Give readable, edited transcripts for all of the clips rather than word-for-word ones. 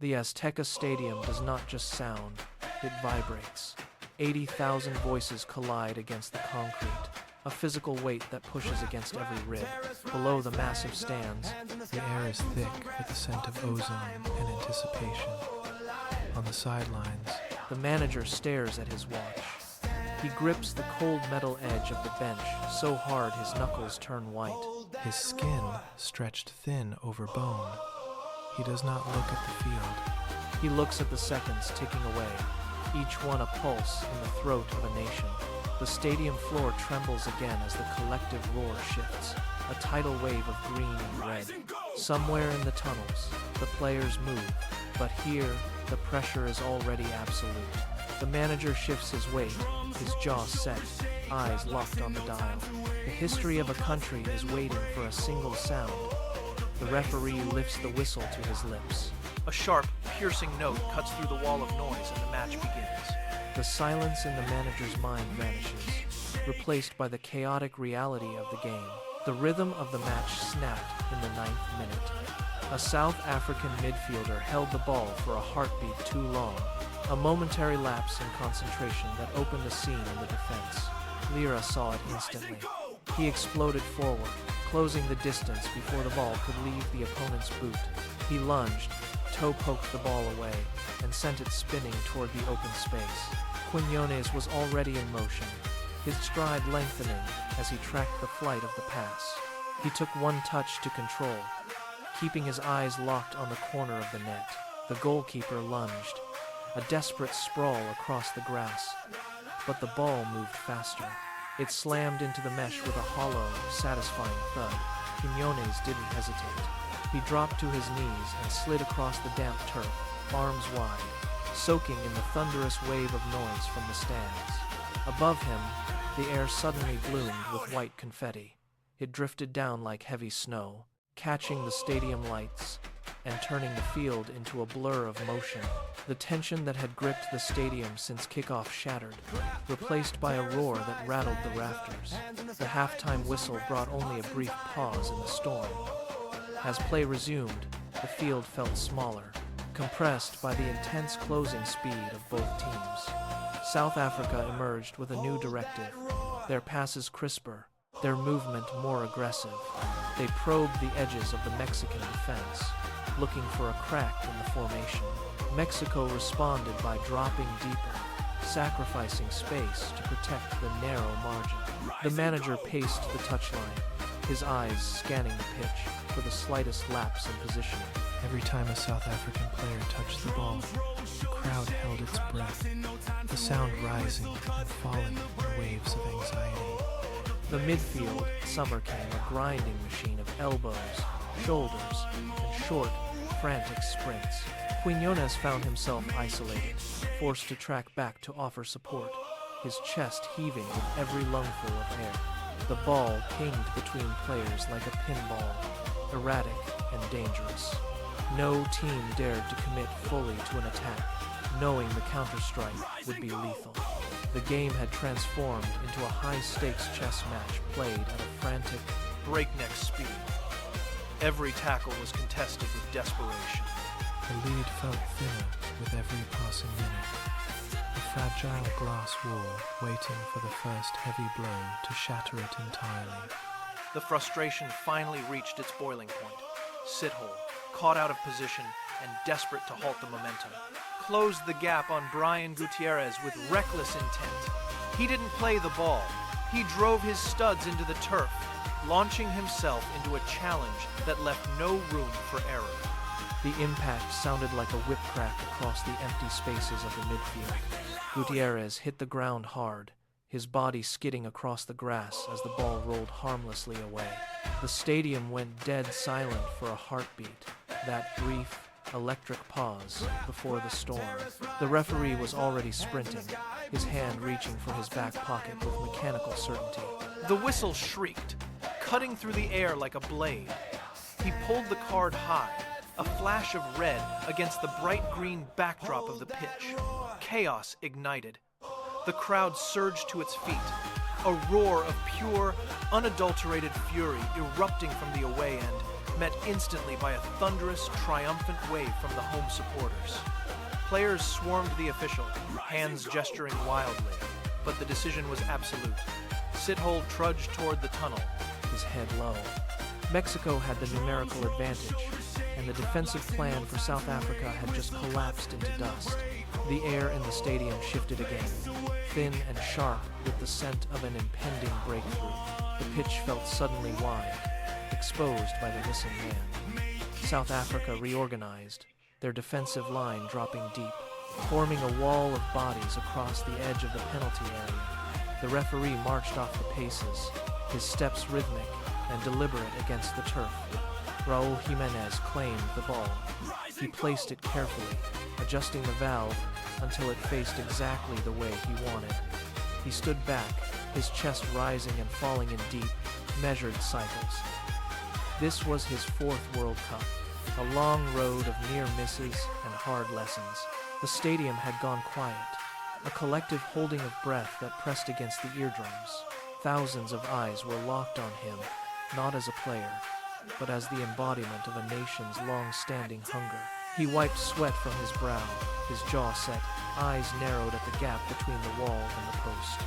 The Azteca Stadium does not just sound, it vibrates. 80,000 voices collide against the concrete, a physical weight that pushes against every rib. Below the massive stands, the air is thick with the scent of ozone and anticipation. On the sidelines, the manager stares at his watch. He grips the cold metal edge of the bench so hard his knuckles turn white. His skin stretched thin over bone. He does not look at the field. He looks at the seconds ticking away, each one a pulse in the throat of a nation. The stadium floor trembles again as the collective roar shifts, a tidal wave of green and red. Somewhere in the tunnels, the players move, but here, the pressure is already absolute. The manager shifts his weight, his jaw set, eyes locked on the dial. The history of a country is waiting for a single sound. The referee lifts the whistle to his lips. A sharp, piercing note cuts through the wall of noise and the match begins. The silence in the manager's mind vanishes, replaced by the chaotic reality of the game. The rhythm of the match snapped in the 9th minute. A South African midfielder held the ball for a heartbeat too long, a momentary lapse in concentration that opened a seam in the defense. Lira saw it instantly. He exploded forward, closing the distance before the ball could leave the opponent's boot. He lunged, toe poked the ball away, and sent it spinning toward the open space. Quiñones was already in motion, his stride lengthening as he tracked the flight of the pass. He took one touch to control, keeping his eyes locked on the corner of the net. The goalkeeper lunged, a desperate sprawl across the grass, but the ball moved faster. It slammed into the mesh with a hollow, satisfying thud. Quiñones didn't hesitate. He dropped to his knees and slid across the damp turf, arms wide, soaking in the thunderous wave of noise from the stands. Above him, the air suddenly bloomed with white confetti. It drifted down like heavy snow, catching the stadium lights and turning the field into a blur of motion. The tension that had gripped the stadium since kickoff shattered, replaced by a roar that rattled the rafters. The halftime whistle brought only a brief pause in the storm. As play resumed, the field felt smaller, compressed by the intense closing speed of both teams. South Africa emerged with a new directive, their passes crisper, their movement more aggressive. They probed the edges of the Mexican defense, looking for a crack in the formation. Mexico responded by dropping deeper, sacrificing space to protect the narrow margin. The manager paced the touchline, his eyes scanning the pitch for the slightest lapse in positioning. Every time a South African player touched the ball, the crowd held its breath, the sound rising and falling in waves of anxiety. The midfield, summer came a grinding machine of elbows, shoulders, and short, frantic sprints. Quiñones found himself isolated, forced to track back to offer support, his chest heaving with every lungful of air. The ball pinged between players like a pinball, erratic and dangerous. No team dared to commit fully to an attack, knowing the counter-strike would be lethal. The game had transformed into a high-stakes chess match played at a frantic, breakneck speed. Every tackle was contested with desperation. The lead felt thinner with every passing minute, a fragile glass wall waiting for the first heavy blow to shatter it entirely. The frustration finally reached its boiling point. Sithole, caught out of position and desperate to halt the momentum, closed the gap on Brian Gutierrez with reckless intent. He didn't play the ball. He drove his studs into the turf, launching himself into a challenge that left no room for error. The impact sounded like a whip crack across the empty spaces of the midfield. Gutierrez hit the ground hard, his body skidding across the grass as the ball rolled harmlessly away. The stadium went dead silent for a heartbeat, that brief, electric pause before the storm. The referee was already sprinting, his hand reaching for his back pocket with mechanical certainty. The whistle shrieked, cutting through the air like a blade. He pulled the card high, a flash of red against the bright green backdrop of the pitch. Chaos ignited. The crowd surged to its feet, a roar of pure, unadulterated fury erupting from the away end. met instantly by a thunderous, triumphant wave from the home supporters. Players swarmed the official, hands gesturing wildly, but the decision was absolute. Sithole trudged toward the tunnel, his head low. Mexico had the numerical advantage, and the defensive plan for South Africa had just collapsed into dust. The air in the stadium shifted again, thin and sharp with the scent of an impending breakthrough. The pitch felt suddenly wide, exposed by the missing man. South Africa reorganized, their defensive line dropping deep, forming a wall of bodies across the edge of the penalty area. The referee marched off the paces, his steps rhythmic and deliberate against the turf. Raul Jimenez claimed the ball. He placed it carefully, adjusting the valve until it faced exactly the way he wanted. He stood back, his chest rising and falling in deep, measured cycles. This was his fourth World Cup, a long road of near misses and hard lessons. The stadium had gone quiet, a collective holding of breath that pressed against the eardrums. Thousands of eyes were locked on him, not as a player, but as the embodiment of a nation's long-standing hunger. He wiped sweat from his brow, his jaw set, eyes narrowed at the gap between the wall and the post.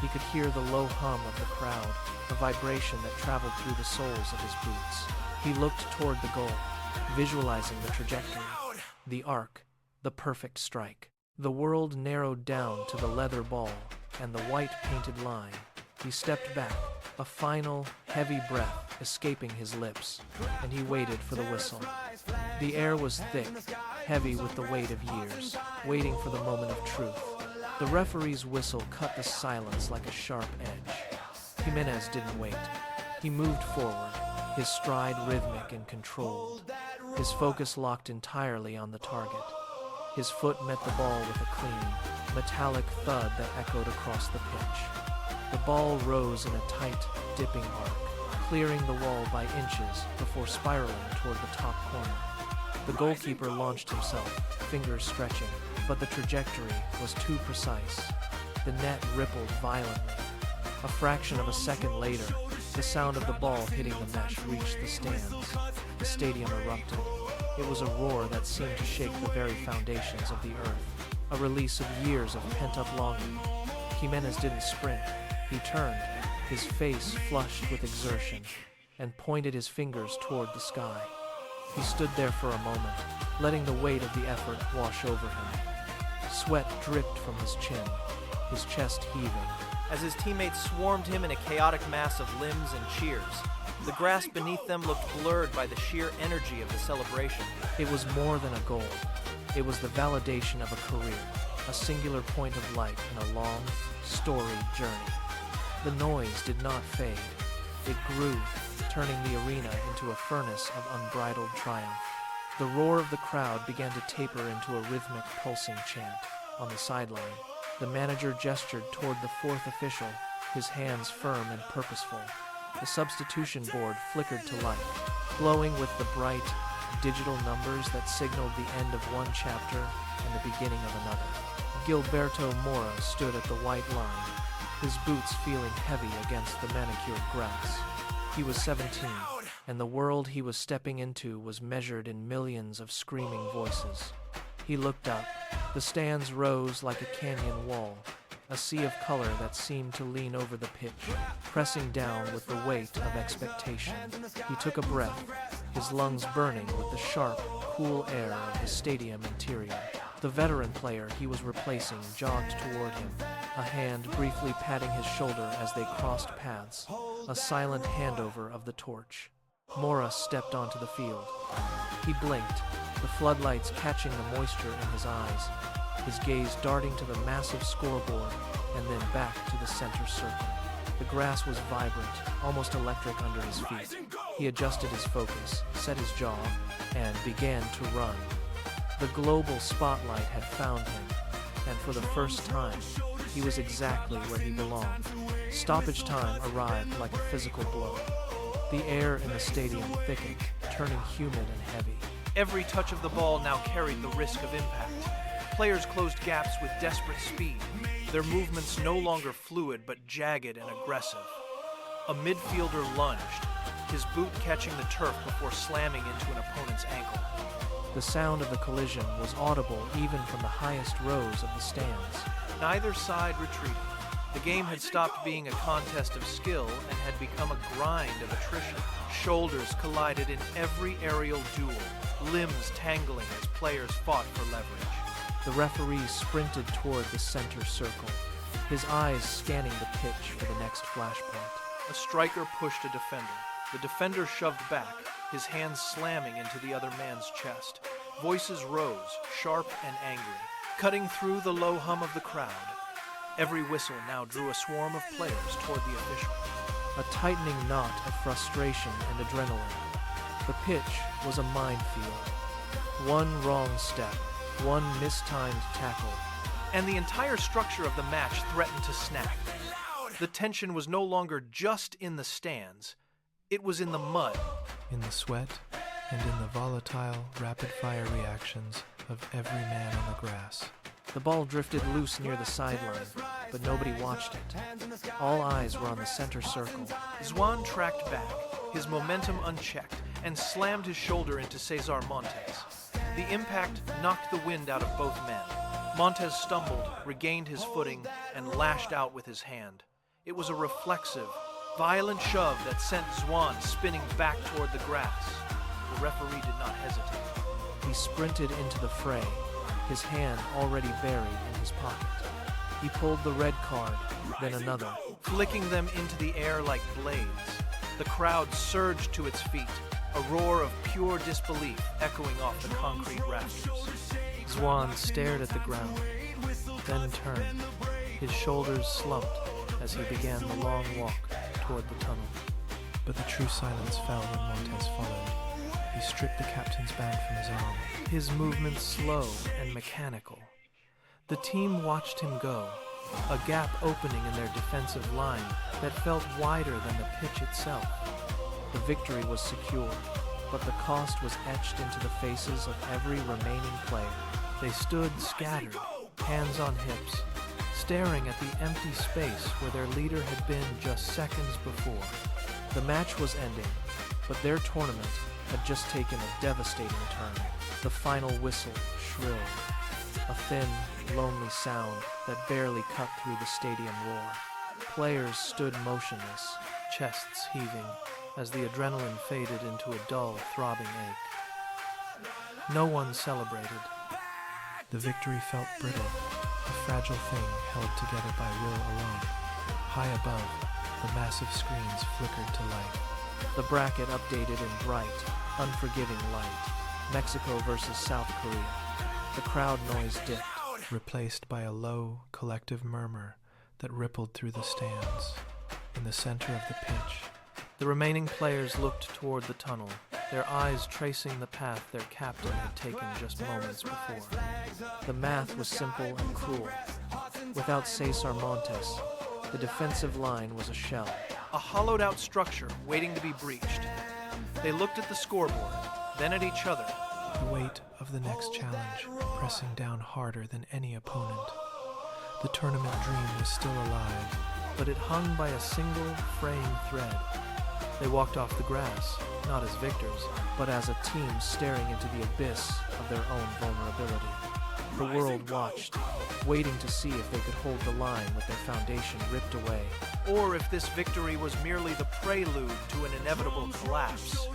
He could hear the low hum of the crowd, a vibration that traveled through the soles of his boots. He looked toward the goal, visualizing the trajectory, the arc, the perfect strike. The world narrowed down to the leather ball and the white painted line. He stepped back, a final, heavy breath escaping his lips, and he waited for the whistle. The air was thick, heavy with the weight of years, waiting for the moment of truth. The referee's whistle cut the silence like a sharp edge. Jimenez didn't wait. He moved forward, his stride rhythmic and controlled, his focus locked entirely on the target. His foot met the ball with a clean, metallic thud that echoed across the pitch. The ball rose in a tight, dipping arc, clearing the wall by inches before spiraling toward the top corner. The goalkeeper launched himself, fingers stretching, but the trajectory was too precise. The net rippled violently. A fraction of a second later, the sound of the ball hitting the mesh reached the stands. The stadium erupted. It was a roar that seemed to shake the very foundations of the earth, a release of years of pent-up longing. Jimenez didn't sprint. He turned, his face flushed with exertion, and pointed his fingers toward the sky. He stood there for a moment, letting the weight of the effort wash over him. Sweat dripped from his chin, his chest heaving. As his teammates swarmed him in a chaotic mass of limbs and cheers, the grass beneath them looked blurred by the sheer energy of the celebration. It was more than a goal. It was the validation of a career, a singular point of light in a long, storied journey. The noise did not fade. It grew, turning the arena into a furnace of unbridled triumph. The roar of the crowd began to taper into a rhythmic, pulsing chant. On the sideline, the manager gestured toward the fourth official, his hands firm and purposeful. The substitution board flickered to life, glowing with the bright, digital numbers that signaled the end of one chapter and the beginning of another. Gilberto Mora stood at the white line, his boots feeling heavy against the manicured grass. He was 17, and the world he was stepping into was measured in millions of screaming voices. He looked up. The stands rose like a canyon wall, a sea of color that seemed to lean over the pitch, pressing down with the weight of expectation. He took a breath, his lungs burning with the sharp, cool air of the stadium interior. The veteran player he was replacing jogged toward him, a hand briefly patting his shoulder as they crossed paths, a silent handover of the torch. Mora stepped onto the field. He blinked, the floodlights catching the moisture in his eyes, his gaze darting to the massive scoreboard and then back to the center circle. The grass was vibrant, almost electric under his feet. He adjusted his focus, set his jaw, and began to run. The global spotlight had found him, and for the first time, he was exactly where he belonged. Stoppage time arrived like a physical blow. The air in the stadium thickened, turning humid and heavy. Every touch of the ball now carried the risk of impact. Players closed gaps with desperate speed, their movements no longer fluid but jagged and aggressive. A midfielder lunged, his boot catching the turf before slamming into an opponent's ankle. The sound of the collision was audible even from the highest rows of the stands. Neither side retreated. The game had stopped being a contest of skill and had become a grind of attrition. Shoulders collided in every aerial duel, limbs tangling as players fought for leverage. The referee sprinted toward the center circle, his eyes scanning the pitch for the next flashpoint. A striker pushed a defender. The defender shoved back, his hands slamming into the other man's chest. Voices rose, sharp and angry, cutting through the low hum of the crowd. Every whistle now drew a swarm of players toward the official. A tightening knot of frustration and adrenaline. The pitch was a minefield. One wrong step, one mistimed tackle, and the entire structure of the match threatened to snap. The tension was no longer just in the stands, it was in the mud. In the sweat, and in the volatile, rapid-fire reactions of every man on the grass. The ball drifted loose near the sideline, but nobody watched it. All eyes were on the center circle. Zwane tracked back, his momentum unchecked, and slammed his shoulder into César Montes. The impact knocked the wind out of both men. Montes stumbled, regained his footing, and lashed out with his hand. It was a reflexive, violent shove that sent Zwane spinning back toward the grass. The referee did not hesitate. He sprinted into the fray, his hand already buried in his pocket. He pulled the red card, then another, flicking them into the air like blades. The crowd surged to its feet, a roar of pure disbelief echoing off the concrete rafters. Zwane stared at the ground, then turned. His shoulders slumped as he began the long walk toward the tunnel. But the true silence fell when Montes followed. He stripped the captain's band from his arm. His movements slow and mechanical. The team watched him go, a gap opening in their defensive line that felt wider than the pitch itself. The victory was secure, but the cost was etched into the faces of every remaining player. They stood scattered, hands on hips, staring at the empty space where their leader had been just seconds before. The match was ending, but their tournament had just taken a devastating turn. The final whistle shrilled, a thin, lonely sound that barely cut through the stadium roar. Players stood motionless, chests heaving, as the adrenaline faded into a dull, throbbing ache. No one celebrated. The victory felt brittle, a fragile thing held together by will alone. High above, the massive screens flickered to life. The bracket updated in bright, unforgiving light. Mexico versus South Korea. The crowd noise dipped, replaced by a low, collective murmur that rippled through the stands. In the center of the pitch, the remaining players looked toward the tunnel, their eyes tracing the path their captain had taken just moments before. The math was simple and cruel. Without César Montes, the defensive line was a shell. A hollowed-out structure waiting to be breached. They looked at the scoreboard, then at each other. The weight of the next challenge pressing down harder than any opponent. The tournament dream was still alive, but it hung by a single fraying thread. They walked off the grass, not as victors, but as a team staring into the abyss of their own vulnerability. The world watched, waiting to see if they could hold the line with their foundation ripped away. Or if this victory was merely the prelude to an inevitable collapse.